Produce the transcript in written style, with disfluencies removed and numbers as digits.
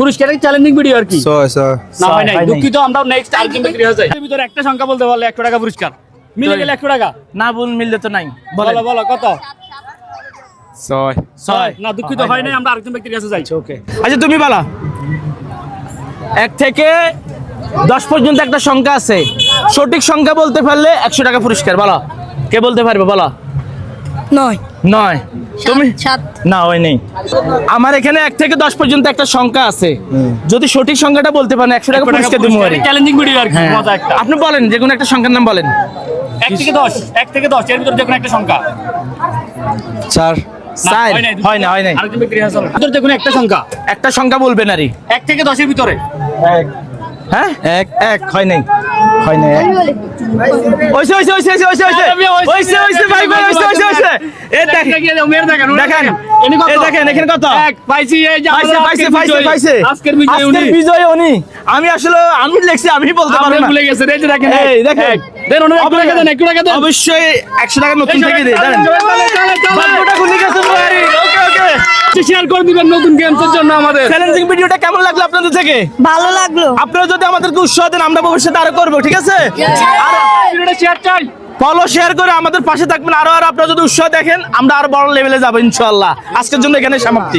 পুরস্কারের challenging video আর কি না হয় নাই দুঃখিত আমরা নেক্সট আর গেম বিক্রি হয়ে যায় এর ভিতরে একটা সংখ্যা বলতে পারলে 100 টাকা পুরস্কার মিলে গেলে 100 টাকা না বল মিললে তো নাই বলো বলো কত 6 না দুঃখিত হয় নাই আমরা আরেকজন ব্যক্তির কাছে যাই ওকে আচ্ছা তুমি বলো 1 থেকে 10 পর্যন্ত একটা সংখ্যা আছে সঠিক সংখ্যা বলতে পারলে 100 টাকা পুরস্কার বলো কে বলতে পারবে বলো 9 তুমি 7 না হয় নেই আমার এখানে 1 থেকে 10 পর্যন্ত একটা সংখ্যা আছে যদি সঠিক সংখ্যাটা বলতে পারেন 100 টাকা পুরস্কার দেবো আর চ্যালেঞ্জিং ভিডিও আর কি মজা একটা আপনি বলেন যে কোনো একটা সংখ্যার নাম বলেন 1 থেকে 10 এর ভিতরে যে কোনো একটা সংখ্যা 4 হয় না আরেকজন ব্যক্তির কাছে চলো ভিতরে যে কোনো একটা সংখ্যা একটা সংখ্যা বলবেন আরই 1 থেকে 10 এর ভিতরে হ্যাঁ 1 হয় নাই ওইসে ভাই এ দেখেন এখানে কত পাইছি এই যে পাইছে আজকের বিজয় উনি আমি আসলে আমি লিখছি আমি বলতে পারবো না ভুলে গেছে এই যে দেখেন এই দেখেন দেন অনেক টাকা দেন 1 টাকা দেন অবশ্যই 100 টাকা নতুন থেকে দেন বারোটা গুলি গেছে ভাই ওকে শেয়ার করে দিবেন নতুন গেমসের জন্য আমাদের চ্যালেঞ্জিং ভিডিওটা কেমন লাগলো আপনাদের থেকে ভালো লাগলো আপনারা যদি আমাদেরকে উৎসাহ দেন আমরা ভবিষ্যতে আরো করব ঠিক আছে আর ভিডিওটা শেয়ার চাই ফলো শেয়ার করে আমাদের পাশে থাকবেন আরো আপনারা যদি উৎসাহ দেখেন আমরা আরো বড় লেভেলে যাবো ইনশাআল্লাহ আজকের জন্য এখানে সমাপ্তি।